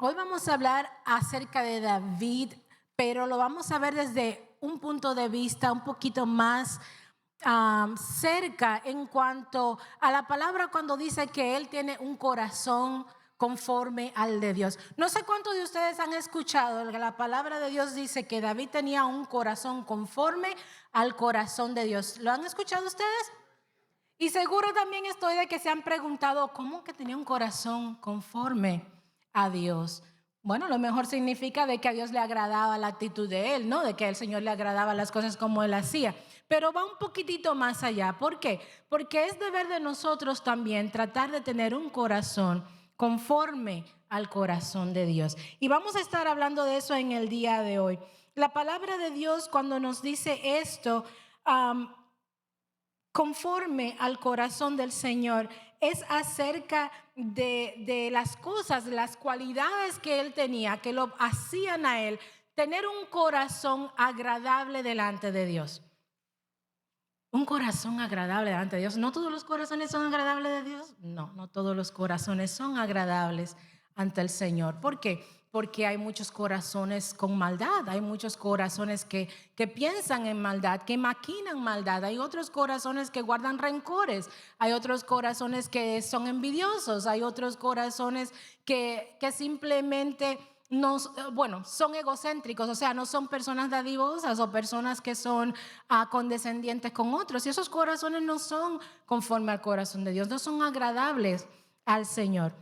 Hoy vamos a hablar acerca de David, pero lo vamos a ver desde un punto de vista un poquito más cerca en cuanto a la palabra cuando dice que él tiene un corazón conforme al de Dios. No sé cuántos de ustedes han escuchado que la palabra de Dios dice que David tenía un corazón conforme al corazón de Dios. ¿Lo han escuchado ustedes? Y seguro también estoy de que se han preguntado, ¿cómo que tenía un corazón conforme a Dios? Bueno, lo mejor significa de que a Dios le agradaba la actitud de él, ¿no? De que al Señor le agradaban las cosas como él hacía. Pero va un poquitito más allá. ¿Por qué? Porque es deber de nosotros también tratar de tener un corazón conforme al corazón de Dios. Y vamos a estar hablando de eso en el día de hoy. La palabra de Dios cuando nos dice esto, conforme al corazón del Señor, es acerca de las cosas, las cualidades que él tenía, que lo hacían a él tener un corazón agradable delante de Dios. Un corazón agradable delante de Dios. ¿No todos los corazones son agradables de Dios? No, no todos los corazones son agradables ante el Señor. ¿Por qué? Porque hay muchos corazones con maldad, hay muchos corazones que piensan en maldad, que maquinan maldad, hay otros corazones que guardan rencores, hay otros corazones que son envidiosos, hay otros corazones que simplemente son egocéntricos, o sea, no son personas dadivosas o personas que son condescendientes con otros. Y esos corazones no son conforme al corazón de Dios, no son agradables al Señor.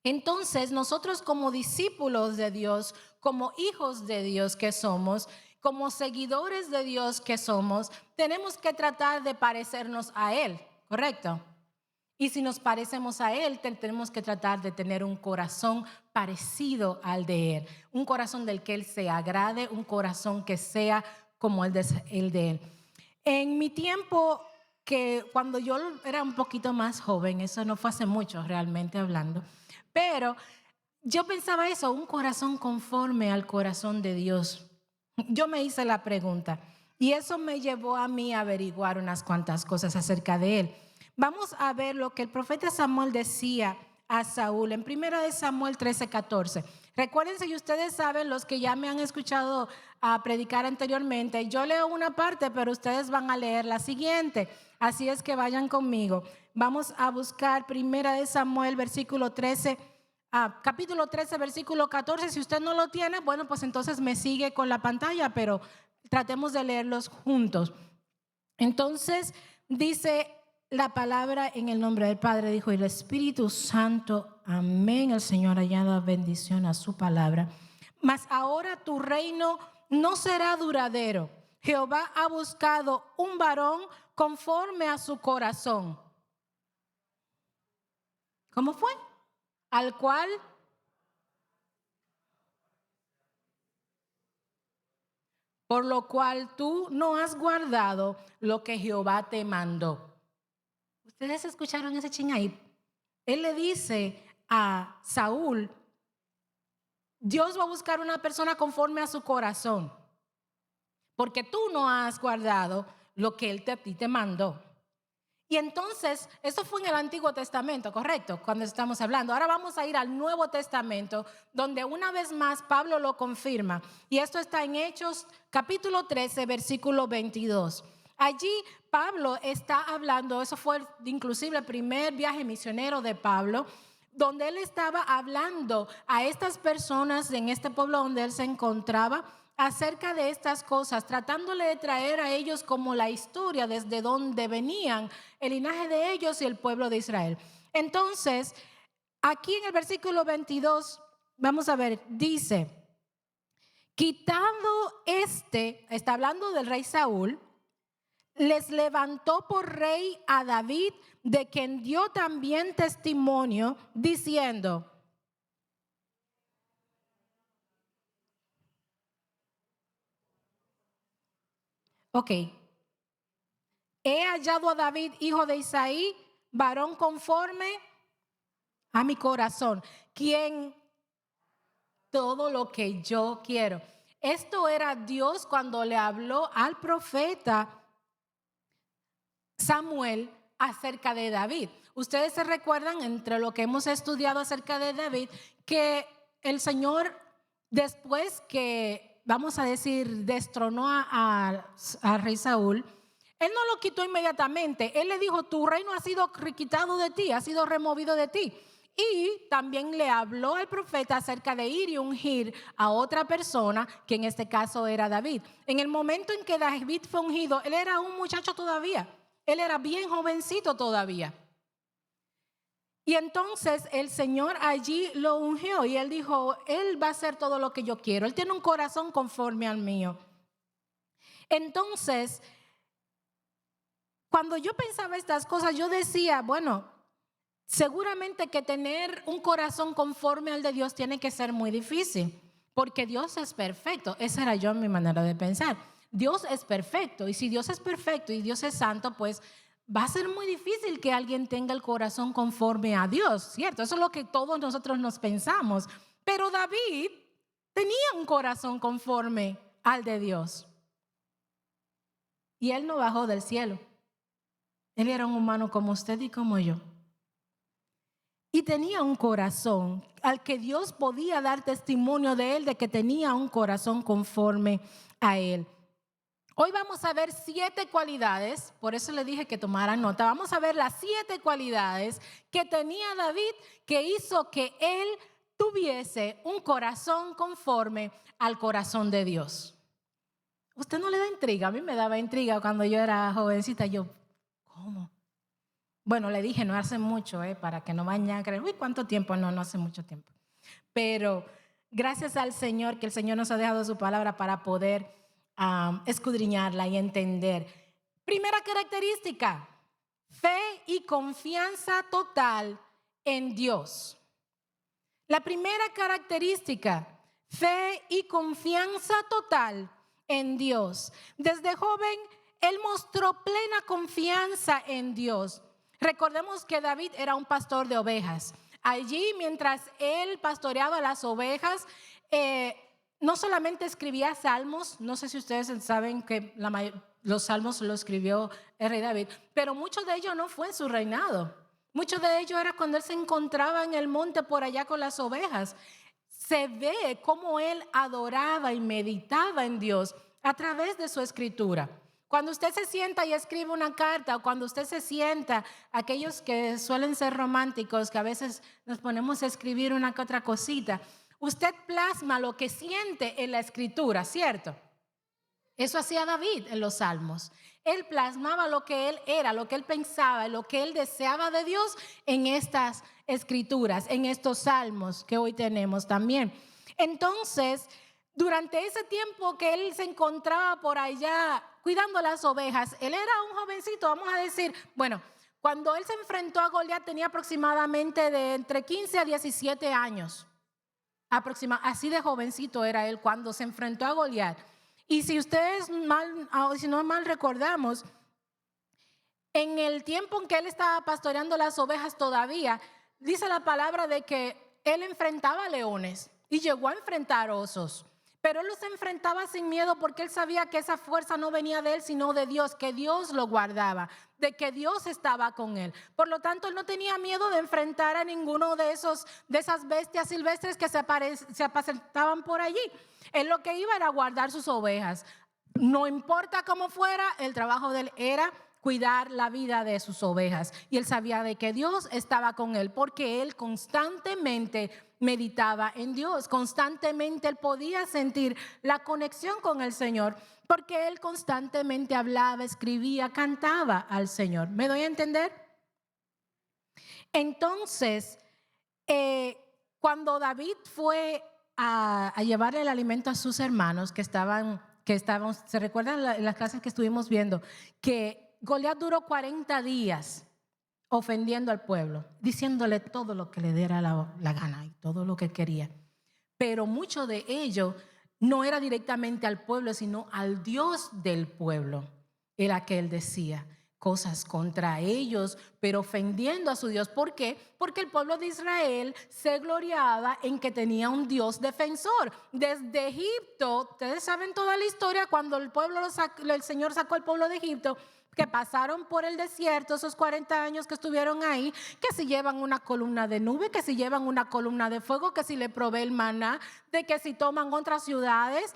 Entonces, nosotros como discípulos de Dios, como hijos de Dios que somos, como seguidores de Dios que somos, tenemos que tratar de parecernos a Él, ¿correcto? Y si nos parecemos a Él, tenemos que tratar de tener un corazón parecido al de Él. Un corazón del que Él se agrade, un corazón que sea como el de Él. En mi tiempo, que cuando yo era un poquito más joven, eso no fue hace mucho realmente hablando, pero yo pensaba eso, un corazón conforme al corazón de Dios. Yo me hice la pregunta y eso me llevó a mí a averiguar unas cuantas cosas acerca de Él. Vamos a ver lo que el profeta Samuel decía a Saúl en 1 Samuel 13:14. Recuerden, si ustedes saben, los que ya me han escuchado a predicar anteriormente, yo leo una parte, pero ustedes van a leer la siguiente. Así es que vayan conmigo. Vamos a buscar 1 Samuel versículo 13, capítulo 13, versículo 14. Si usted no lo tiene, bueno, pues entonces me sigue con la pantalla, pero tratemos de leerlos juntos. Entonces dice la palabra en el nombre del Padre, Hijo y el Espíritu Santo. Amén. El Señor añada bendición a su palabra. Mas ahora tu reino no será duradero. Jehová ha buscado un varón conforme a su corazón. ¿Cómo fue? Al cual, por lo cual tú no has guardado lo que Jehová te mandó. ¿Ustedes escucharon ese chin ahí? Él le dice a Saúl, Dios va a buscar una persona conforme a su corazón, porque tú no has guardado lo que Él a ti te mandó. Y entonces, eso fue en el Antiguo Testamento, ¿correcto? Cuando estamos hablando. Ahora vamos a ir al Nuevo Testamento, donde una vez más Pablo lo confirma. Y esto está en Hechos capítulo 13, versículo 22. Allí Pablo está hablando, eso fue inclusive el primer viaje misionero de Pablo, donde él estaba hablando a estas personas en este pueblo donde él se encontraba acerca de estas cosas, tratándole de traer a ellos como la historia desde donde venían, el linaje de ellos y el pueblo de Israel. Entonces, aquí en el versículo 22, vamos a ver, dice, quitando está hablando del rey Saúl, les levantó por rey a David, de quien dio también testimonio, diciendo, ok, he hallado a David, hijo de Isaí, varón conforme a mi corazón, quien todo lo que yo quiero. Esto era Dios cuando le habló al profeta Samuel acerca de David. Ustedes se recuerdan, entre lo que hemos estudiado acerca de David, que el Señor, después que, vamos a decir, destronó a rey Saúl, Él no lo quitó inmediatamente. Él le dijo, tu reino ha sido quitado de ti, ha sido removido de ti. Y también le habló al profeta acerca de ir y ungir a otra persona, que en este caso era David. En el momento en que David fue ungido, él era un muchacho todavía. Él era bien jovencito todavía. Y entonces el Señor allí lo ungió y él dijo, él va a hacer todo lo que yo quiero. Él tiene un corazón conforme al mío. Entonces, cuando yo pensaba estas cosas, yo decía, bueno, seguramente que tener un corazón conforme al de Dios tiene que ser muy difícil, porque Dios es perfecto. Esa era yo mi manera de pensar. Dios es perfecto, y si Dios es perfecto y Dios es santo, pues va a ser muy difícil que alguien tenga el corazón conforme a Dios, ¿cierto? Eso es lo que todos nosotros nos pensamos. Pero David tenía un corazón conforme al de Dios. Y él no bajó del cielo. Él era un humano como usted y como yo. Y tenía un corazón al que Dios podía dar testimonio de él, de que tenía un corazón conforme a él. Hoy vamos a ver 7 cualidades, por eso le dije que tomaran nota. Vamos a ver las 7 cualidades que tenía David que hizo que él tuviese un corazón conforme al corazón de Dios. ¿Usted no le da intriga? A mí me daba intriga cuando yo era jovencita. Yo, ¿cómo? Bueno, le dije, no hace mucho, para que no vayan a creer, uy, ¿cuánto tiempo? No hace mucho tiempo. Pero gracias al Señor, que el Señor nos ha dejado su palabra para poder escudriñarla y entender. Primera característica, fe y confianza total en Dios. La primera característica, fe y confianza total en Dios. Desde joven, él mostró plena confianza en Dios. Recordemos que David era un pastor de ovejas. Allí, mientras él pastoreaba las ovejas, no solamente escribía salmos, no sé si ustedes saben que los salmos los escribió el rey David, pero mucho de ello no fue en su reinado. Mucho de ello era cuando él se encontraba en el monte por allá con las ovejas. Se ve cómo él adoraba y meditaba en Dios a través de su escritura. Cuando usted se sienta y escribe una carta, o cuando usted se sienta, aquellos que suelen ser románticos, que a veces nos ponemos a escribir una que otra cosita, usted plasma lo que siente en la escritura, ¿cierto? Eso hacía David en los salmos. Él plasmaba lo que él era, lo que él pensaba, lo que él deseaba de Dios en estas escrituras, en estos salmos que hoy tenemos también. Entonces, durante ese tiempo que él se encontraba por allá cuidando las ovejas, él era un jovencito, vamos a decir, bueno, cuando él se enfrentó a Goliat tenía aproximadamente de entre 15 a 17 años. Así de jovencito era él cuando se enfrentó a Goliat. Y si no mal recordamos, en el tiempo en que él estaba pastoreando las ovejas todavía, dice la palabra de que él enfrentaba leones y llegó a enfrentar osos. Pero él los enfrentaba sin miedo porque él sabía que esa fuerza no venía de él, sino de Dios, que Dios lo guardaba, de que Dios estaba con él. Por lo tanto, él no tenía miedo de enfrentar a ninguno de esas bestias silvestres que se apacentaban por allí. Él lo que iba era guardar sus ovejas. No importa cómo fuera, el trabajo de él era cuidar la vida de sus ovejas. Y él sabía de que Dios estaba con él porque él constantemente meditaba en Dios. Constantemente él podía sentir la conexión con el Señor porque él constantemente hablaba, escribía, cantaba al Señor. ¿Me doy a entender? Entonces, cuando David fue a llevar el alimento a sus hermanos que estaban, ¿se recuerdan las clases que estuvimos viendo? Que Goliat duró 40 días ofendiendo al pueblo, diciéndole todo lo que le diera la gana y todo lo que quería. Pero mucho de ello no era directamente al pueblo, sino al Dios del pueblo. Era que él decía cosas contra ellos, pero ofendiendo a su Dios. ¿Por qué? Porque el pueblo de Israel se gloriaba en que tenía un Dios defensor. Desde Egipto, ustedes saben toda la historia, cuando el Señor sacó al pueblo de Egipto, que pasaron por el desierto, esos 40 años que estuvieron ahí, que si llevan una columna de nube, que si llevan una columna de fuego, que si le provee el maná, de que si toman otras ciudades,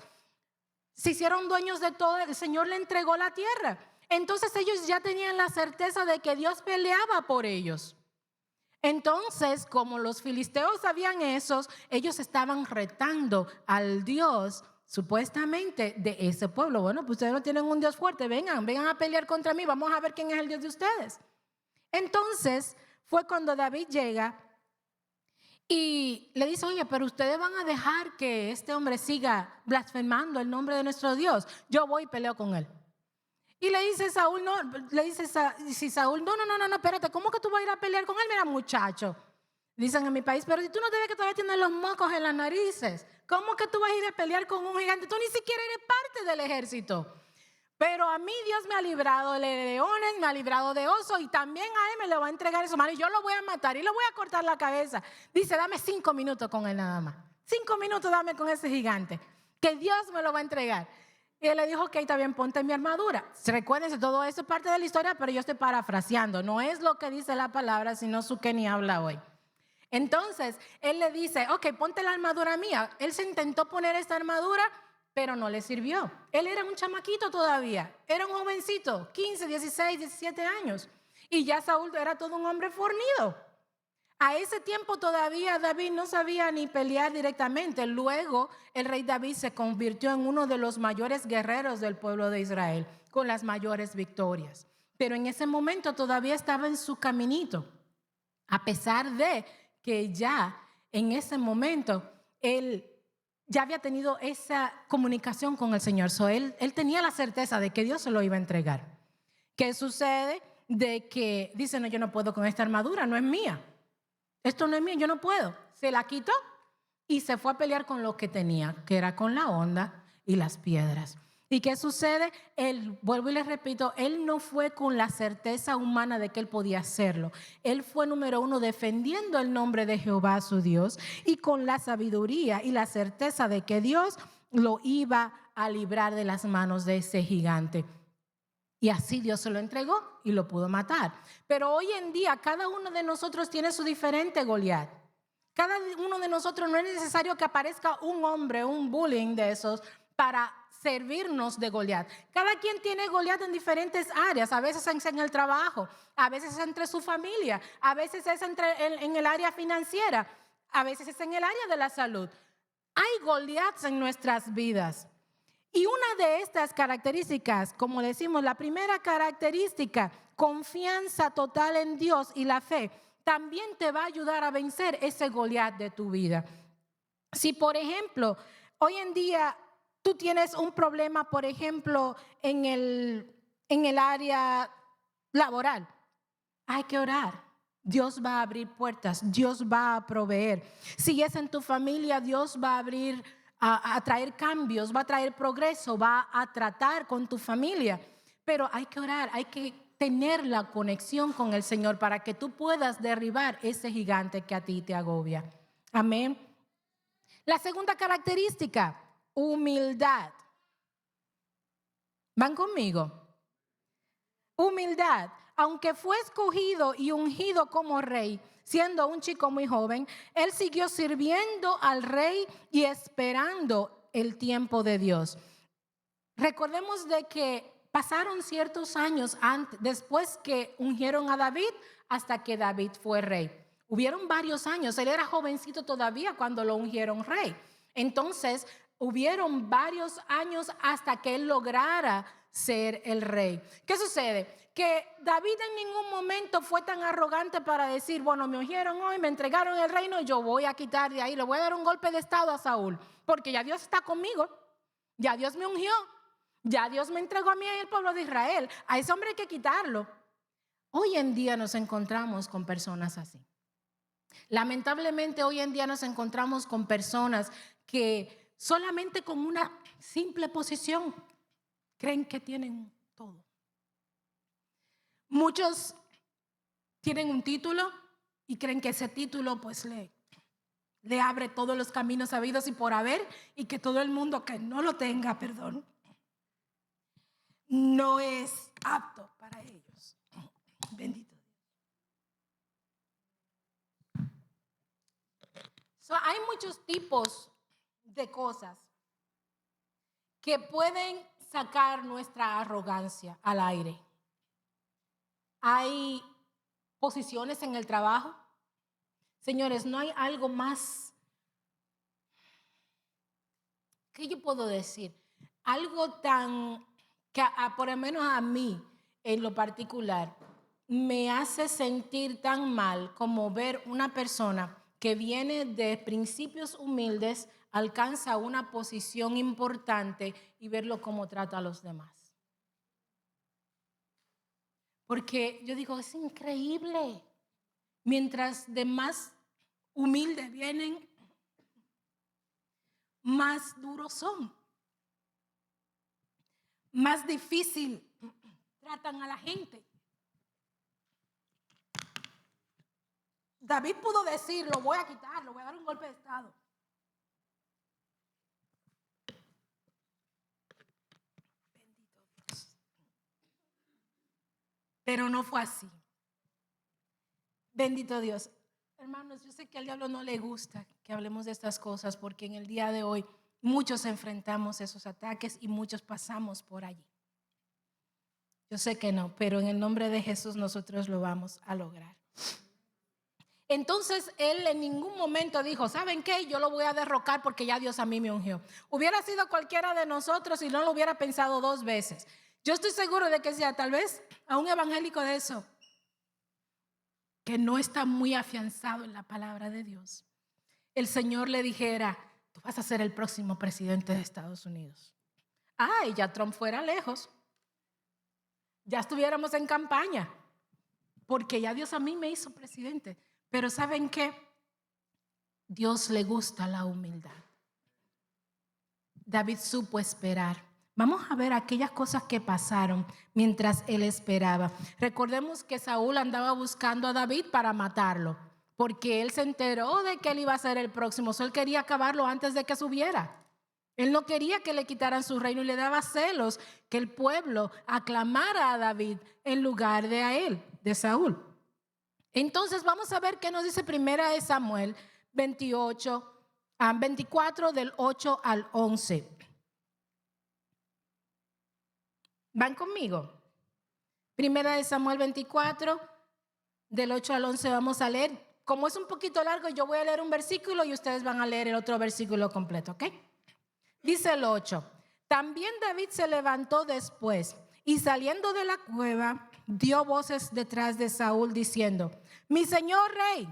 se hicieron dueños de todo, el Señor le entregó la tierra. Entonces ellos ya tenían la certeza de que Dios peleaba por ellos. Entonces, como los filisteos sabían eso, ellos estaban retando al Dios supuestamente de ese pueblo. Bueno, pues ustedes no tienen un Dios fuerte, vengan a pelear contra mí, vamos a ver quién es el Dios de ustedes. Entonces fue cuando David llega y le dice, oye, pero ustedes van a dejar que este hombre siga blasfemando el nombre de nuestro Dios. Yo voy y peleo con él. Y le dice Saúl, no, Saúl, no, espérate, ¿cómo que tú vas a ir a pelear con él? Mira, muchacho, dicen en mi país, pero si tú no te ves que todavía tienes los mocos en las narices, ¿cómo que tú vas a ir a pelear con un gigante? Tú ni siquiera eres parte del ejército. Pero a mí Dios me ha librado de leones, me ha librado de osos y también a él me lo va a entregar en su mano y yo lo voy a matar y le voy a cortar la cabeza. Dice, dame 5 minutos con él nada más. 5 minutos dame con ese gigante, que Dios me lo va a entregar. Y él le dijo, ok, está bien, ponte mi armadura. Recuérdense, todo eso es parte de la historia, pero yo estoy parafraseando. No es lo que dice la palabra, sino su que ni habla hoy. Entonces, él le dice, ok, ponte la armadura mía. Él se intentó poner esta armadura, pero no le sirvió. Él era un chamaquito todavía. Era un jovencito, 15, 16, 17 años. Y ya Saúl era todo un hombre fornido. A ese tiempo todavía David no sabía ni pelear directamente. Luego el rey David se convirtió en uno de los mayores guerreros del pueblo de Israel, con las mayores victorias. Pero en ese momento todavía estaba en su caminito, a pesar de que ya en ese momento él ya había tenido esa comunicación con el Señor. Él tenía la certeza de que Dios se lo iba a entregar. ¿Qué sucede? De que dice, no, yo no puedo con esta armadura, no es mía. Esto no es mío, yo no puedo. Se la quitó y se fue a pelear con lo que tenía, que era con la honda y las piedras. ¿Y qué sucede? Él, vuelvo y les repito, él no fue con la certeza humana de que él podía hacerlo. Él fue, número uno, defendiendo el nombre de Jehová su Dios y con la sabiduría y la certeza de que Dios lo iba a librar de las manos de ese gigante. Y así Dios se lo entregó y lo pudo matar. Pero hoy en día cada uno de nosotros tiene su diferente Goliat. Cada uno de nosotros no es necesario que aparezca un hombre, un bullying de esos para servirnos de Goliat. Cada quien tiene Goliat en diferentes áreas. A veces es en el trabajo, a veces es entre su familia, a veces es en el área financiera, a veces es en el área de la salud. Hay Goliats en nuestras vidas. Y una de estas características, como decimos, la primera característica, confianza total en Dios y la fe, también te va a ayudar a vencer ese Goliat de tu vida. Si, por ejemplo, hoy en día tú tienes un problema, por ejemplo, en el área laboral, hay que orar. Dios va a abrir puertas, Dios va a proveer. Si es en tu familia, Dios va a abrir a traer cambios, va a traer progreso, va a tratar con tu familia. Pero hay que orar, hay que tener la conexión con el Señor para que tú puedas derribar ese gigante que a ti te agobia. Amén. La segunda característica, humildad. ¿Van conmigo? Humildad. Aunque fue escogido y ungido como rey, siendo un chico muy joven, él siguió sirviendo al rey y esperando el tiempo de Dios. Recordemos de que pasaron ciertos años después que ungieron a David hasta que David fue rey. Hubieron varios años, él era jovencito todavía cuando lo ungieron rey. Entonces, hubieron varios años hasta que él lograra ser el rey. ¿Qué sucede? Que David en ningún momento fue tan arrogante para decir, bueno, me ungieron hoy, me entregaron el reino, yo voy a quitar de ahí, le voy a dar un golpe de estado a Saúl, porque ya Dios está conmigo, ya Dios me ungió, ya Dios me entregó a mí y al pueblo de Israel, a ese hombre hay que quitarlo. Hoy en día nos encontramos con personas así. Lamentablemente hoy en día nos encontramos con personas que solamente con una simple posición creen que tienen todo. Muchos tienen un título y creen que ese título pues le abre todos los caminos habidos y por haber y que todo el mundo que no lo tenga, no es apto para ellos. Bendito Dios. Hay muchos tipos de cosas que pueden sacar nuestra arrogancia al aire. Hay posiciones en el trabajo. Señores, no hay algo más, ¿qué yo puedo decir? Algo tan, que por lo menos a mí, en lo particular, me hace sentir tan mal como ver una persona que viene de principios humildes, alcanza una posición importante y verlo cómo trata a los demás. Porque yo digo, es increíble. Mientras de más humildes vienen, más duros son. Más difícil tratan a la gente. David pudo decir, lo voy a quitar, lo voy a dar un golpe de estado. Bendito Dios. Pero no fue así. Bendito Dios. Hermanos, yo sé que al diablo no le gusta que hablemos de estas cosas porque en el día de hoy muchos enfrentamos esos ataques y muchos pasamos por allí. Yo sé que no, pero en el nombre de Jesús nosotros lo vamos a lograr. Entonces él en ningún momento dijo, ¿saben qué? Yo lo voy a derrocar porque ya Dios a mí me ungió. Hubiera sido cualquiera de nosotros y no lo hubiera pensado 2 veces. Yo estoy seguro de que sea tal vez a un evangélico de eso, que no está muy afianzado en la palabra de Dios, el Señor le dijera, tú vas a ser el próximo presidente de Estados Unidos. Y ya Trump fuera lejos. Ya estuviéramos en campaña, porque ya Dios a mí me hizo presidente. Pero ¿saben qué? Dios le gusta la humildad. David supo esperar. Vamos a ver aquellas cosas que pasaron mientras él esperaba. Recordemos que Saúl andaba buscando a David para matarlo, porque él se enteró de que él iba a ser el próximo. Él quería acabarlo antes de que subiera. Él no quería que le quitaran su reino y le daba celos que el pueblo aclamara a David en lugar de a él, de Saúl. Entonces vamos a ver qué nos dice Primera de Samuel 24 del 8 al 11. ¿Van conmigo? Primera de Samuel 24 del 8 al 11 vamos a leer. Como es un poquito largo, yo voy a leer un versículo y ustedes van a leer el otro versículo completo, ¿ok? Dice el 8. También David se levantó después y saliendo de la cueva dio voces detrás de Saúl diciendo, mi señor rey.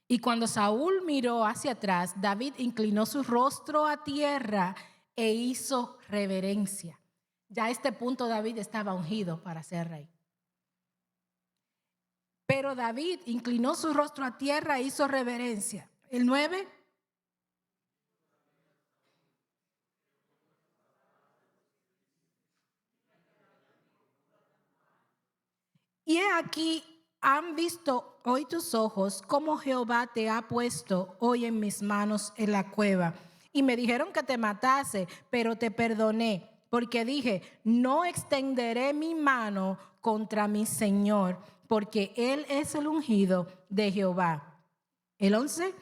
Y cuando Saúl miró hacia atrás, David inclinó su rostro a tierra e hizo reverencia. Ya a este punto David estaba ungido para ser rey. Pero David inclinó su rostro a tierra e hizo reverencia. El 9. Y he aquí, han visto hoy tus ojos cómo Jehová te ha puesto hoy en mis manos en la cueva. Y me dijeron que te matase, pero te perdoné, porque dije, no extenderé mi mano contra mi Señor, porque Él es el ungido de Jehová. El 11.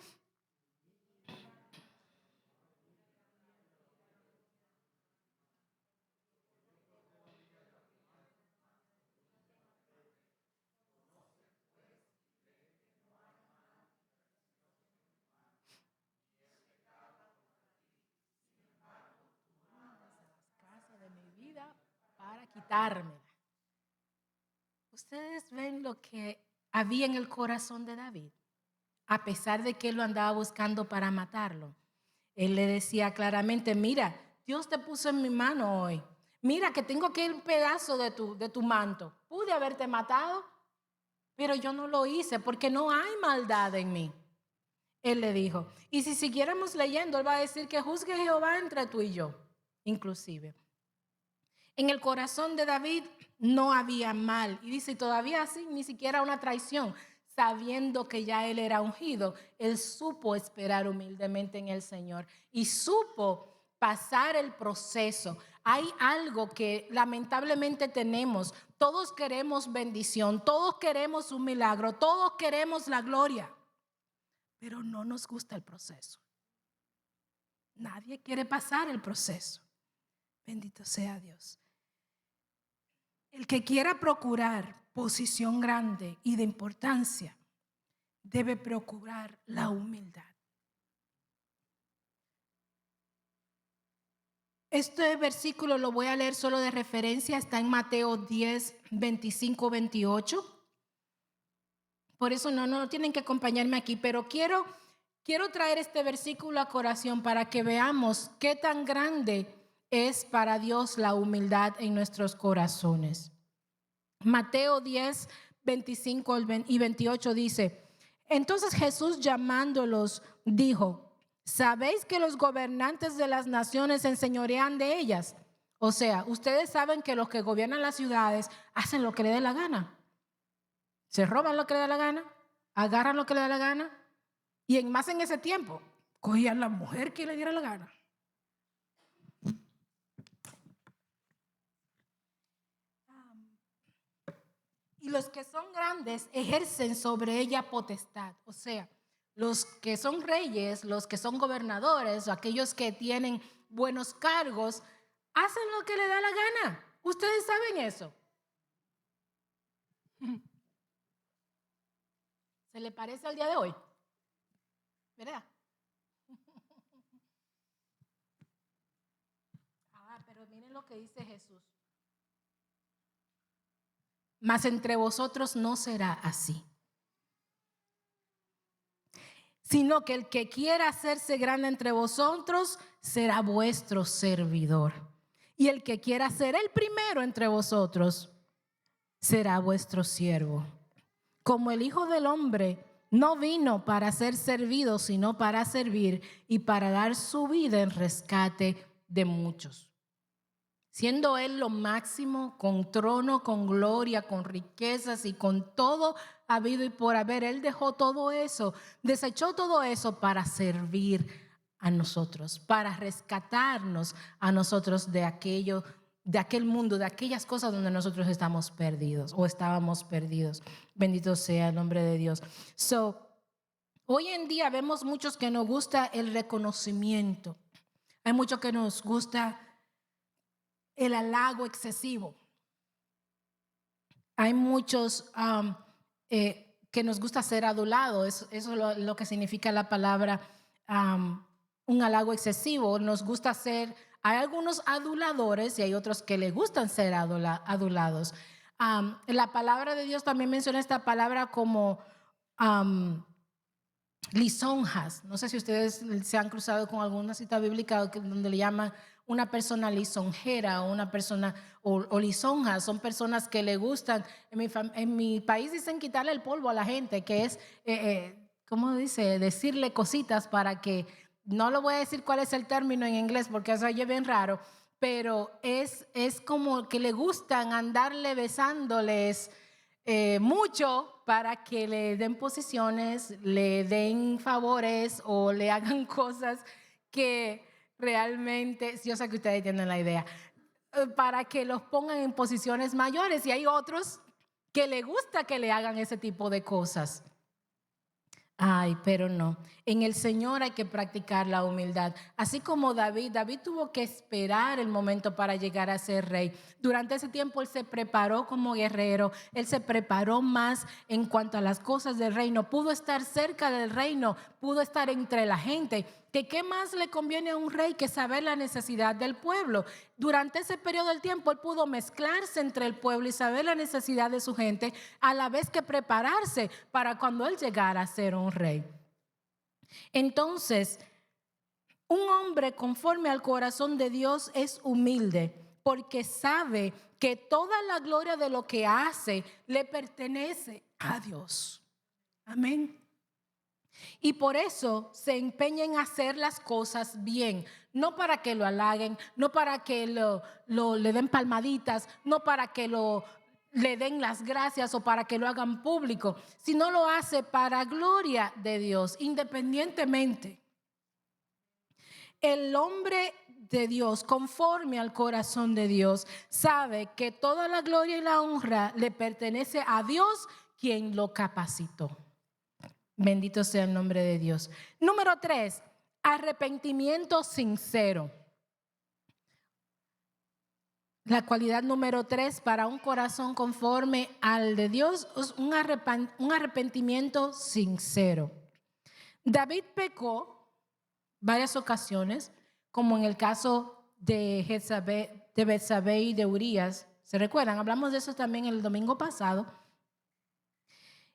Para quitármela. Ustedes ven lo que había en el corazón de David, a pesar de que él lo andaba buscando para matarlo. Él le decía claramente, mira, Dios te puso en mi mano hoy. Mira que tengo aquí un pedazo de tu manto. Pude haberte matado, pero yo no lo hice porque no hay maldad en mí. Él le dijo, y si siguiéramos leyendo, él va a decir que juzgue Jehová entre tú y yo, inclusive. En el corazón de David no había mal. Y dice, todavía así, ni siquiera una traición. Sabiendo que ya él era ungido, él supo esperar humildemente en el Señor. Y supo pasar el proceso. hay algo que lamentablemente tenemos. Todos queremos bendición, todos queremos un milagro, todos queremos la gloria, pero no nos gusta el proceso. Nadie quiere pasar el proceso. Bendito sea Dios. El que quiera procurar posición grande y de importancia debe procurar la humildad. Este versículo lo voy a leer solo de referencia, está en Mateo 10, 25, 28. Por eso no tienen que acompañarme aquí, pero quiero traer este versículo a corazón para que veamos qué tan grande es para Dios la humildad en nuestros corazones. Mateo 10, 25 y 28 dice: entonces Jesús, llamándolos, dijo: ¿sabéis que los gobernantes de las naciones se enseñorean de ellas? O sea, ustedes saben que los que gobiernan las ciudades hacen lo que les dé la gana. Se roban lo que les da la gana, agarran lo que les da la gana, y más en ese tiempo, cogían la mujer que le diera la gana. Y los que son grandes ejercen sobre ella potestad. O sea, los que son reyes, los que son gobernadores, aquellos que tienen buenos cargos, hacen lo que le da la gana. Ustedes saben eso. ¿Se le parece al día de hoy? ¿Verdad? Pero miren lo que dice Jesús. Mas entre vosotros no será así, sino que el que quiera hacerse grande entre vosotros será vuestro servidor. Y el que quiera ser el primero entre vosotros será vuestro siervo. Como el Hijo del Hombre no vino para ser servido, sino para servir y para dar su vida en rescate de muchos. Siendo Él lo máximo, con trono, con gloria, con riquezas y con todo habido y por haber, Él dejó todo eso, desechó todo eso para servir a nosotros, para rescatarnos a nosotros de aquel mundo, de aquellas cosas donde nosotros estamos perdidos o estábamos perdidos. Bendito sea el nombre de Dios. Hoy en día vemos muchos que nos gusta el reconocimiento. Hay muchos que nos gusta el halago excesivo. Hay muchos que nos gusta ser adulados. Eso es lo que significa la palabra un halago excesivo. Nos gusta ser, hay algunos aduladores y hay otros que les gustan ser adulados. La palabra de Dios también menciona esta palabra como lisonjas. No sé si ustedes se han cruzado con alguna cita bíblica donde le llaman una persona lisonjera o una persona o lisonjas. Son personas que le gustan. En mi país dicen quitarle el polvo a la gente, que es, ¿cómo dice? Decirle cositas para que, no lo voy a decir cuál es el término en inglés porque eso oye bien raro, pero es como que le gustan andarle besándoles mucho para que le den posiciones, le den favores o le hagan cosas que realmente, yo sé que ustedes tienen la idea, para que los pongan en posiciones mayores, y hay otros que le gusta que le hagan ese tipo de cosas. Ay, pero no. En el Señor hay que practicar la humildad. Así como David tuvo que esperar el momento para llegar a ser rey. Durante ese tiempo él se preparó como guerrero, él se preparó más en cuanto a las cosas del reino. Pudo estar cerca del reino, pudo estar entre la gente. ¿Qué más le conviene a un rey que saber la necesidad del pueblo? Durante ese periodo del tiempo él pudo mezclarse entre el pueblo y saber la necesidad de su gente, a la vez que prepararse para cuando él llegara a ser un rey. Entonces, un hombre conforme al corazón de Dios es humilde porque sabe que toda la gloria de lo que hace le pertenece a Dios. Amén. Y por eso se empeña en hacer las cosas bien, no para que lo halaguen, no para que le den palmaditas, no para que le den las gracias o para que lo hagan público, sino lo hace para gloria de Dios, independientemente. El hombre de Dios, conforme al corazón de Dios, sabe que toda la gloria y la honra le pertenece a Dios, quien lo capacitó. Bendito sea el nombre de Dios. Número 3, arrepentimiento sincero. La cualidad número 3 para un corazón conforme al de Dios es un arrepentimiento sincero. David pecó varias ocasiones, como en el caso de Betsabé y de Urías. ¿Se recuerdan? Hablamos de eso también el domingo pasado.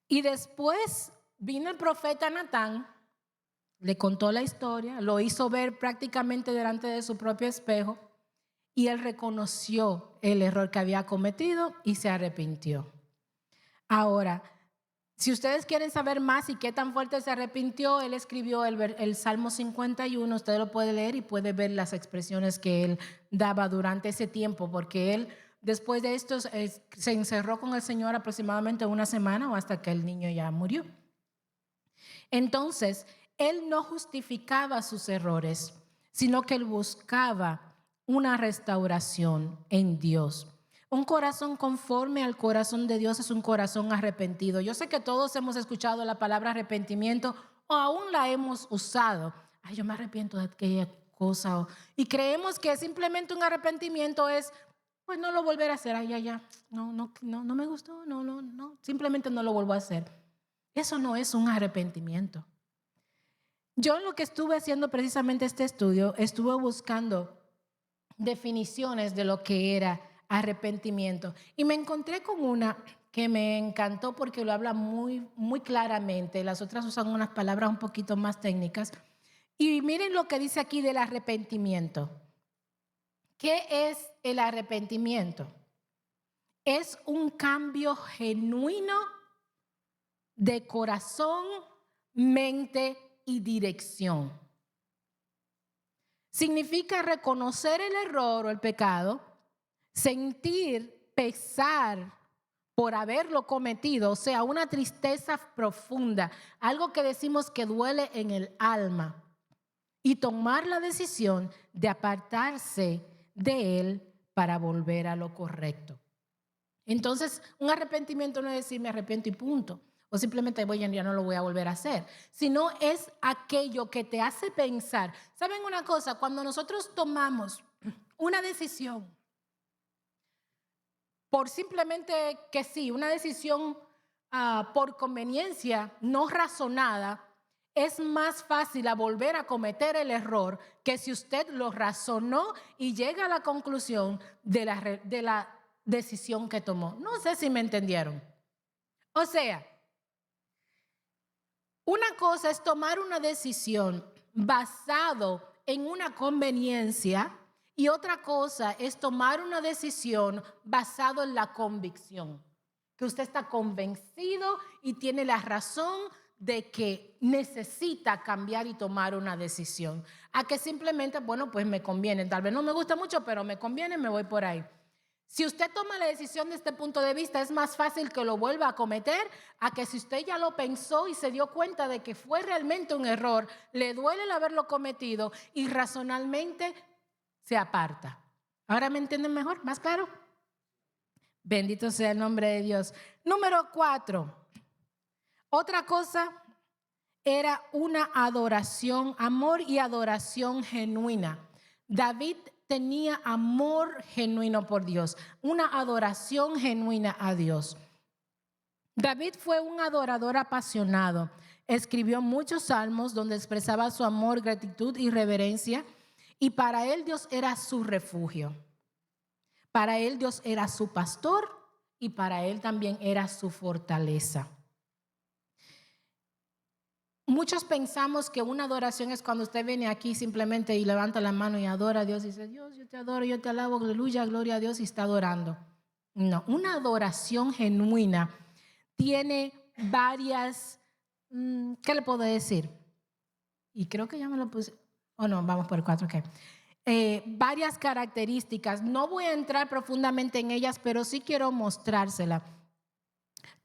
Y después vino el profeta Natán, le contó la historia, lo hizo ver prácticamente delante de su propio espejo y él reconoció el error que había cometido y se arrepintió. Ahora, si ustedes quieren saber más y qué tan fuerte se arrepintió, él escribió el Salmo 51, usted lo puede leer y puede ver las expresiones que él daba durante ese tiempo, porque él después de esto se encerró con el Señor aproximadamente una semana o hasta que el niño ya murió. Entonces, él no justificaba sus errores, sino que él buscaba una restauración en Dios. Un corazón conforme al corazón de Dios es un corazón arrepentido. Yo sé que todos hemos escuchado la palabra arrepentimiento o aún la hemos usado. Ay, yo me arrepiento de aquella cosa. Y creemos que simplemente un arrepentimiento es, pues no lo volver a hacer. Ay, ya. No me gustó. No. Simplemente no lo vuelvo a hacer. Eso no es un arrepentimiento. Yo en lo que estuve haciendo precisamente este estudio, estuve buscando definiciones de lo que era arrepentimiento y me encontré con una que me encantó porque lo habla muy claramente. Las otras usan unas palabras un poquito más técnicas y miren lo que dice aquí del arrepentimiento. ¿Qué es el arrepentimiento? Es un cambio genuino de corazón, mente y dirección. Significa reconocer el error o el pecado, sentir pesar por haberlo cometido, o sea, una tristeza profunda, algo que decimos que duele en el alma, y tomar la decisión de apartarse de él para volver a lo correcto. Entonces, un arrepentimiento no es decir me arrepiento y punto, o simplemente ya no lo voy a volver a hacer, sino es aquello que te hace pensar. ¿Saben una cosa? Cuando nosotros tomamos una decisión por simplemente que sí, una decisión por conveniencia no razonada, es más fácil a volver a cometer el error que si usted lo razonó y llega a la conclusión de la decisión que tomó. No sé si me entendieron. O sea, una cosa es tomar una decisión basado en una conveniencia y otra cosa es tomar una decisión basado en la convicción, que usted está convencido y tiene la razón de que necesita cambiar y tomar una decisión, a que simplemente, bueno, pues me conviene, tal vez no me gusta mucho, pero me conviene, me voy por ahí. Si usted toma la decisión de este punto de vista, es más fácil que lo vuelva a cometer a que si usted ya lo pensó y se dio cuenta de que fue realmente un error, le duele el haberlo cometido y racionalmente se aparta. ¿Ahora me entienden mejor? ¿Más claro? Bendito sea el nombre de Dios. Número 4. Otra cosa era una adoración, amor y adoración genuina. David tenía amor genuino por Dios, una adoración genuina a Dios. David fue un adorador apasionado. Escribió muchos salmos donde expresaba su amor, gratitud y reverencia. Y para él Dios era su refugio. Para él Dios era su pastor y para él también era su fortaleza. Muchos pensamos que una adoración es cuando usted viene aquí simplemente y levanta la mano y adora a Dios y dice, Dios, yo te adoro, yo te alabo, aleluya, gloria a Dios, y está adorando. No, una adoración genuina tiene varias, ¿qué le puedo decir? Y creo que ya me lo puse, no, vamos por el 4, ¿qué? Varias características. No voy a entrar profundamente en ellas, pero sí quiero mostrársela.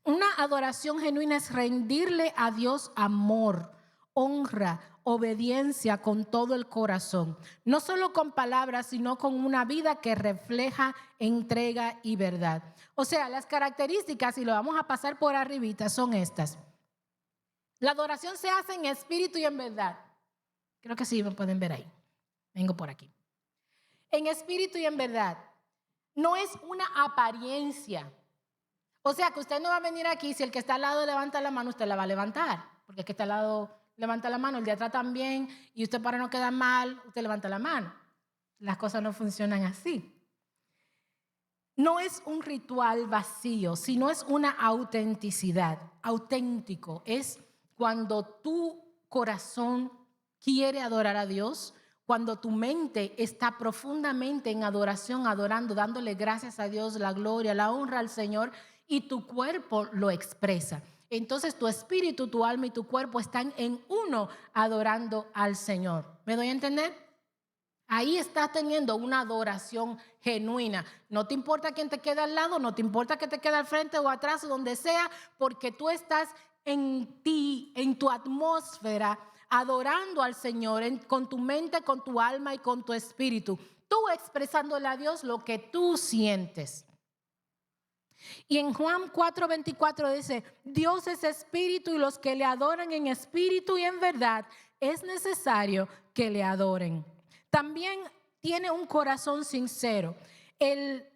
Una adoración genuina es rendirle a Dios amor, honra, obediencia con todo el corazón. No solo con palabras, sino con una vida que refleja entrega y verdad. O sea, las características, y lo vamos a pasar por arribita, son estas. La adoración se hace en espíritu y en verdad. Creo que sí me pueden ver ahí. Vengo por aquí. En espíritu y en verdad. No es una apariencia. O sea, que usted no va a venir aquí, si el que está al lado levanta la mano, usted la va a levantar. Porque el que está al lado levanta la mano, el de atrás también, y usted para no quedar mal, usted levanta la mano. Las cosas no funcionan así. No es un ritual vacío, sino es una autenticidad. Auténtico es cuando tu corazón quiere adorar a Dios, cuando tu mente está profundamente en adoración, adorando, dándole gracias a Dios, la gloria, la honra al Señor, y tu cuerpo lo expresa. Entonces tu espíritu, tu alma y tu cuerpo están en uno adorando al Señor. ¿Me doy a entender? Ahí estás teniendo una adoración genuina. No te importa quién te queda al lado, no te importa que te quede al frente o atrás o donde sea, porque tú estás en ti, en tu atmósfera, adorando al Señor con tu mente, con tu alma y con tu espíritu. Tú expresándole a Dios lo que tú sientes. Y en Juan 4:24 dice, Dios es espíritu y los que le adoran en espíritu y en verdad es necesario que le adoren. También tiene un corazón sincero. Él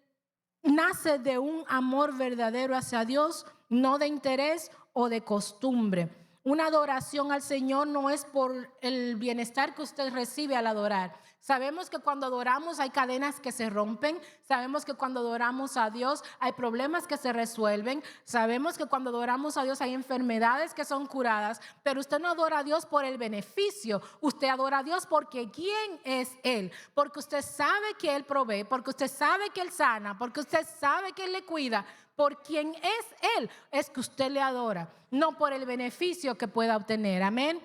nace de un amor verdadero hacia Dios, no de interés o de costumbre. Una adoración al Señor no es por el bienestar que usted recibe al adorar. Sabemos que cuando adoramos hay cadenas que se rompen. Sabemos que cuando adoramos a Dios hay problemas que se resuelven. Sabemos que cuando adoramos a Dios hay enfermedades que son curadas. Pero usted no adora a Dios por el beneficio. Usted adora a Dios porque ¿quién es Él? Porque usted sabe que Él provee, porque usted sabe que Él sana, porque usted sabe que Él le cuida. Por quien es Él es que usted le adora, no por el beneficio que pueda obtener. Amén.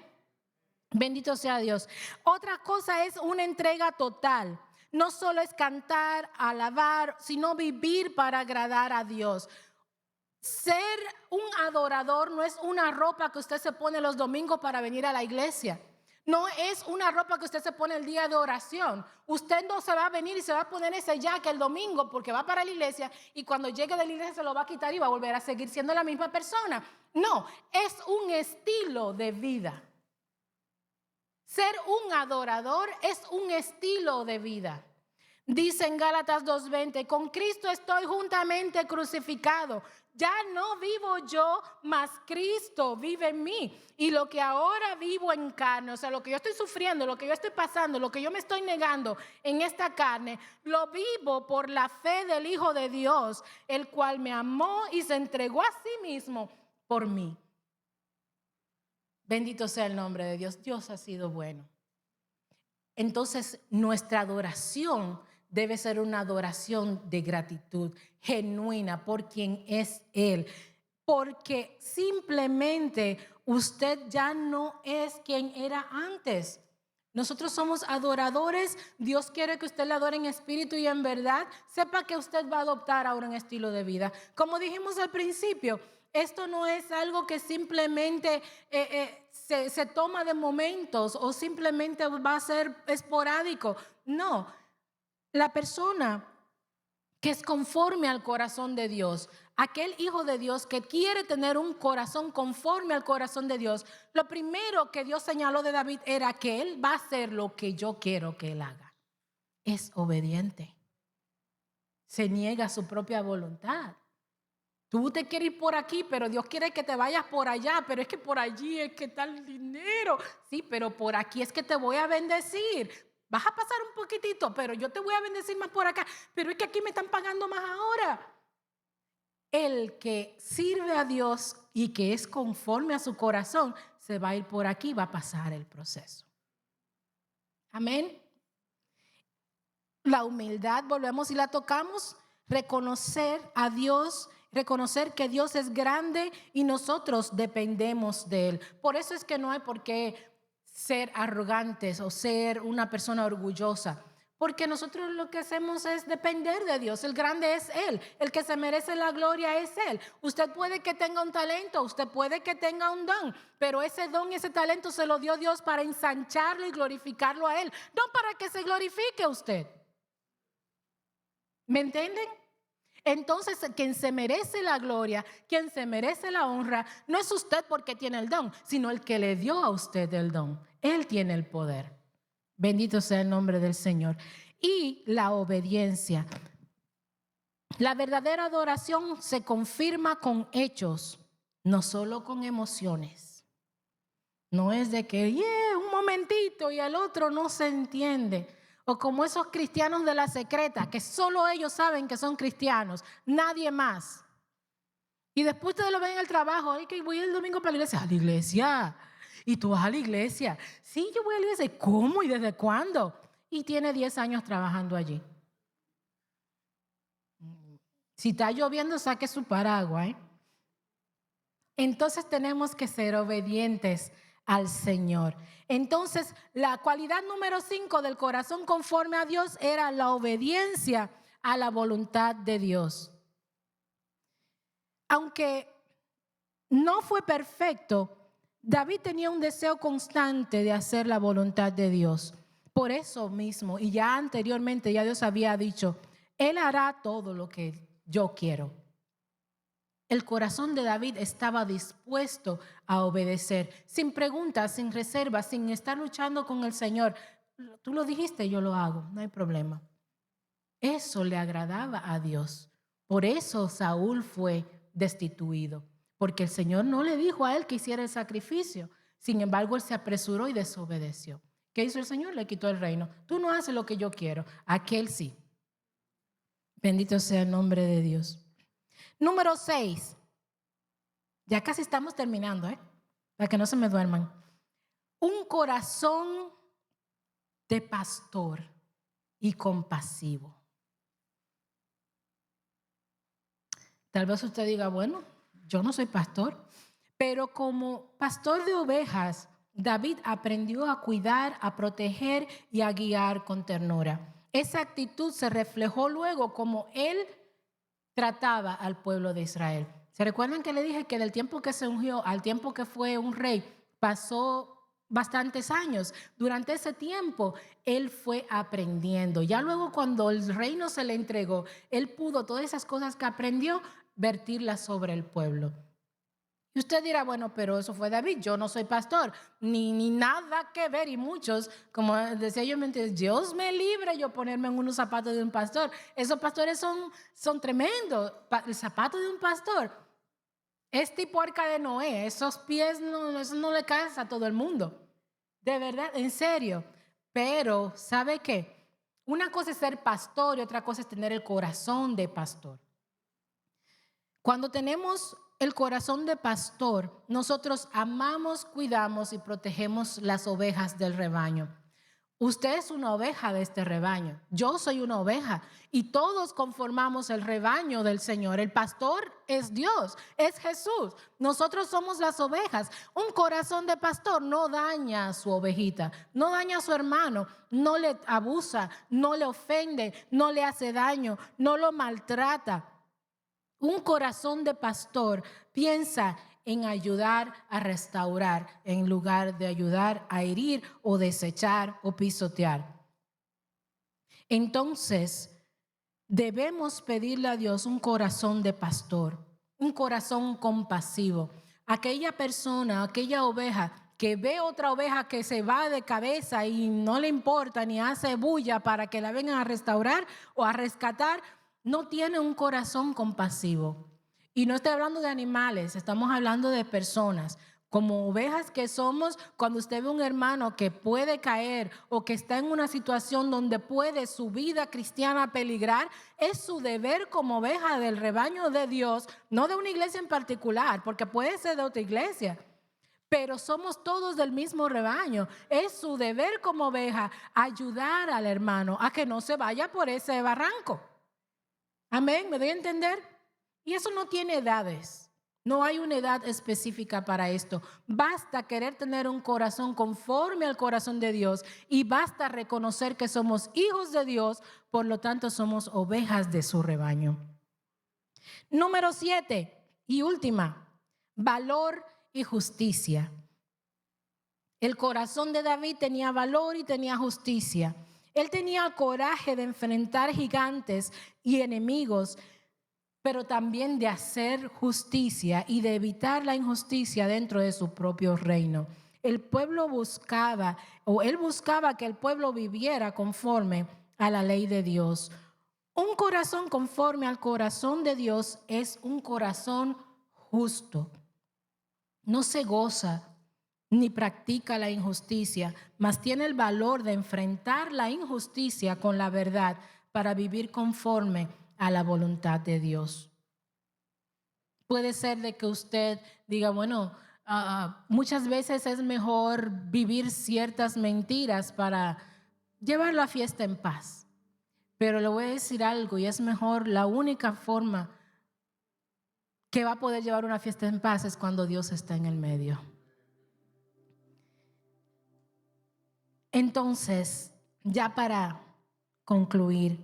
Bendito sea Dios. Otra cosa es una entrega total. No solo es cantar, alabar, sino vivir para agradar a Dios. Ser un adorador no es una ropa que usted se pone los domingos para venir a la iglesia. No es una ropa que usted se pone el día de oración. Usted no se va a venir y se va a poner ese jacket el domingo porque va para la iglesia y cuando llegue de la iglesia se lo va a quitar y va a volver a seguir siendo la misma persona. No, es un estilo de vida. Ser un adorador es un estilo de vida. Dice en Gálatas 2:20, con Cristo estoy juntamente crucificado. Ya no vivo yo, mas Cristo vive en mí. Y lo que ahora vivo en carne, o sea, lo que yo estoy sufriendo, lo que yo estoy pasando, lo que yo me estoy negando en esta carne, lo vivo por la fe del Hijo de Dios, el cual me amó y se entregó a sí mismo por mí. Bendito sea el nombre de Dios. Dios ha sido bueno. Entonces, nuestra adoración debe ser una adoración de gratitud genuina por quien es Él. Porque simplemente usted ya no es quien era antes. Nosotros somos adoradores. Dios quiere que usted le adore en espíritu y en verdad. Sepa que usted va a adoptar ahora un estilo de vida. Como dijimos al principio, esto no es algo que simplemente se toma de momentos o simplemente va a ser esporádico. No, la persona que es conforme al corazón de Dios, aquel hijo de Dios que quiere tener un corazón conforme al corazón de Dios, lo primero que Dios señaló de David era que él va a hacer lo que yo quiero que él haga. Es obediente. Se niega a su propia voluntad. Tú te quieres ir por aquí, pero Dios quiere que te vayas por allá, pero es que por allí es que está el dinero. Sí, pero por aquí es que te voy a bendecir. Vas a pasar un poquitito, pero yo te voy a bendecir más por acá. Pero es que aquí me están pagando más ahora. El que sirve a Dios y que es conforme a su corazón, se va a ir por aquí, va a pasar el proceso. Amén. La humildad, volvemos y la tocamos. Reconocer a Dios, reconocer que Dios es grande y nosotros dependemos de Él. Por eso es que no hay por qué ser arrogantes o ser una persona orgullosa, Porque nosotros lo que hacemos es depender de Dios. El grande es Él. El que se merece la gloria es Él. Usted puede que tenga un talento, usted puede que tenga un don, pero ese don y ese talento se lo dio Dios para ensancharlo y glorificarlo a Él, no para que se glorifique usted. ¿Me entienden? Entonces, quien se merece la gloria, quien se merece la honra, no es usted porque tiene el don, sino el que le dio a usted el don. Él tiene el poder. Bendito sea el nombre del Señor. Y la obediencia. La verdadera adoración se confirma con hechos, no solo con emociones. No es de que, un momentito y al otro no se entiende. O como esos cristianos de la secreta, que solo ellos saben que son cristianos, nadie más. Y después ustedes lo ven en el trabajo, ay, que voy el domingo para la iglesia. ¿A la iglesia? ¿Y tú vas a la iglesia? Sí, yo voy a la iglesia. ¿Cómo y desde cuándo? Y tiene 10 años trabajando allí. Si está lloviendo, saque su paraguas. Entonces tenemos que ser obedientes al Señor. Entonces, la cualidad número 5 del corazón conforme a Dios era la obediencia a la voluntad de Dios. Aunque no fue perfecto, David tenía un deseo constante de hacer la voluntad de Dios. Por eso mismo, y ya anteriormente, ya Dios había dicho, Él hará todo lo que yo quiero. El corazón de David estaba dispuesto a obedecer, sin preguntas, sin reservas, sin estar luchando con el Señor. Tú lo dijiste, yo lo hago, no hay problema. Eso le agradaba a Dios. Por eso Saúl fue destituido, porque el Señor no le dijo a él que hiciera el sacrificio. Sin embargo, él se apresuró y desobedeció. ¿Qué hizo el Señor? Le quitó el reino. Tú no haces lo que yo quiero, aquel sí. Bendito sea el nombre de Dios. Número 6. Ya casi estamos terminando, para que no se me duerman. Un corazón de pastor y compasivo. Tal vez usted diga, bueno, yo no soy pastor, pero como pastor de ovejas, David aprendió a cuidar, a proteger y a guiar con ternura. Esa actitud se reflejó luego como él trataba al pueblo de Israel. ¿Se recuerdan que le dije que del tiempo que se ungió al tiempo que fue un rey pasó bastantes años? Durante ese tiempo él fue aprendiendo. Ya luego cuando el reino se le entregó, él pudo todas esas cosas que aprendió vertirlas sobre el pueblo. Y usted dirá, bueno, pero eso fue David, yo no soy pastor, ni nada que ver. Y muchos, como decía yo, Dios me libre yo ponerme en unos zapatos de un pastor. Esos pastores son tremendos. El zapato de un pastor es tipo arca de Noé. Esos pies, eso no le calza a todo el mundo. De verdad, en serio. Pero, ¿sabe qué? Una cosa es ser pastor y otra cosa es tener el corazón de pastor. Cuando tenemos el corazón de pastor, nosotros amamos, cuidamos y protegemos las ovejas del rebaño. Usted es una oveja de este rebaño. Yo soy una oveja y todos conformamos el rebaño del Señor. El pastor es Dios, es Jesús. Nosotros somos las ovejas. Un corazón de pastor no daña a su ovejita, no daña a su hermano, no le abusa, no le ofende, no le hace daño, no lo maltrata. Un corazón de pastor piensa en ayudar a restaurar en lugar de ayudar a herir o desechar o pisotear. Entonces, debemos pedirle a Dios un corazón de pastor, un corazón compasivo. Aquella persona, aquella oveja que ve otra oveja que se va de cabeza y no le importa ni hace bulla para que la vengan a restaurar o a rescatar, no tiene un corazón compasivo. Y no estoy hablando de animales, estamos hablando de personas. Como ovejas que somos, cuando usted ve un hermano que puede caer o que está en una situación donde puede su vida cristiana peligrar, es su deber como oveja del rebaño de Dios, no de una iglesia en particular, porque puede ser de otra iglesia, pero somos todos del mismo rebaño. Es su deber como oveja ayudar al hermano a que no se vaya por ese barranco. Amén, ¿me doy a entender? Y eso no tiene edades, No hay una edad específica para esto. Basta querer tener un corazón conforme al corazón de Dios y basta reconocer que somos hijos de Dios, por lo tanto somos ovejas de su rebaño. Número 7 y última, valor y justicia. El corazón de David tenía valor y tenía justicia. Él tenía coraje de enfrentar gigantes y enemigos, pero también de hacer justicia y de evitar la injusticia dentro de su propio reino. El pueblo buscaba, o él buscaba que el pueblo viviera conforme a la ley de Dios. Un corazón conforme al corazón de Dios es un corazón justo. No se goza ni practica la injusticia, mas tiene el valor de enfrentar la injusticia con la verdad para vivir conforme a la voluntad de Dios. Puede ser de que usted diga, bueno, muchas veces es mejor vivir ciertas mentiras para llevar la fiesta en paz. Pero le voy a decir algo, y es mejor, la única forma que va a poder llevar una fiesta en paz es cuando Dios está en el medio. Entonces, ya para concluir,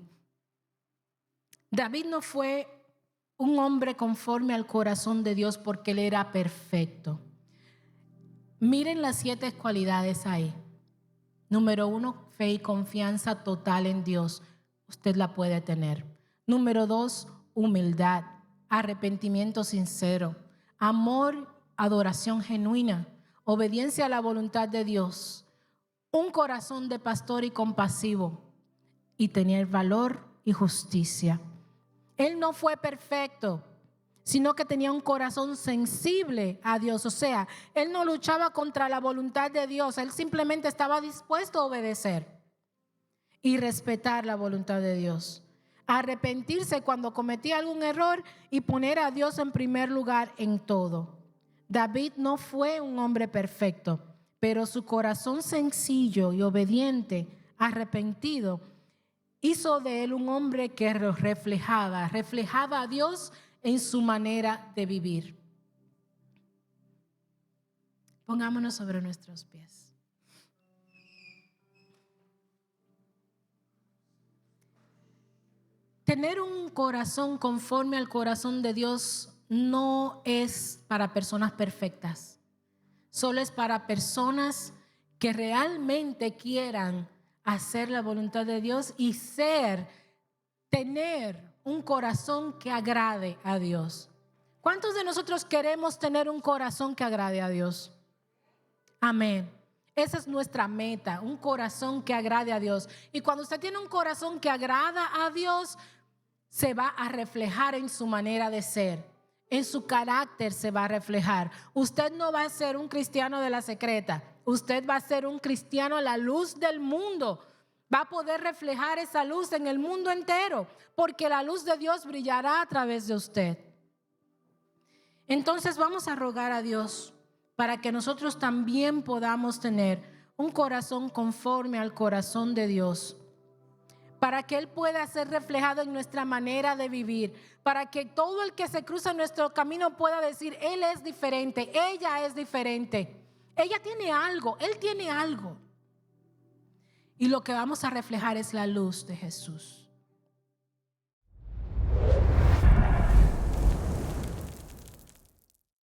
David no fue un hombre conforme al corazón de Dios porque él era perfecto. Miren las 7 cualidades ahí. Número 1, fe y confianza total en Dios. Usted la puede tener. Número 2, humildad, arrepentimiento sincero, amor, adoración genuina, obediencia a la voluntad de Dios, un corazón de pastor y compasivo, y tener valor y justicia. Él no fue perfecto, sino que tenía un corazón sensible a Dios. O sea, él no luchaba contra la voluntad de Dios, él simplemente estaba dispuesto a obedecer y respetar la voluntad de Dios. Arrepentirse cuando cometía algún error y poner a Dios en primer lugar en todo. David no fue un hombre perfecto, pero su corazón sencillo y obediente, arrepentido, hizo de él un hombre que reflejaba a Dios en su manera de vivir. Pongámonos sobre nuestros pies. Tener un corazón conforme al corazón de Dios no es para personas perfectas. Solo es para personas que realmente quieran hacer la voluntad de Dios y tener un corazón que agrade a Dios. ¿Cuántos de nosotros queremos tener un corazón que agrade a Dios? Amén. Esa es nuestra meta, un corazón que agrade a Dios. Y cuando usted tiene un corazón que agrada a Dios, se va a reflejar en su manera de ser. En su carácter se va a reflejar. Usted no va a ser un cristiano de la secreta. Usted va a ser un cristiano a la luz del mundo. Va a poder reflejar esa luz en el mundo entero, porque la luz de Dios brillará a través de usted. Entonces vamos a rogar a Dios para que nosotros también podamos tener un corazón conforme al corazón de Dios, para que Él pueda ser reflejado en nuestra manera de vivir, para que todo el que se cruza en nuestro camino pueda decir, Él es diferente, ella es diferente, ella tiene algo, Él tiene algo. Y lo que vamos a reflejar es la luz de Jesús.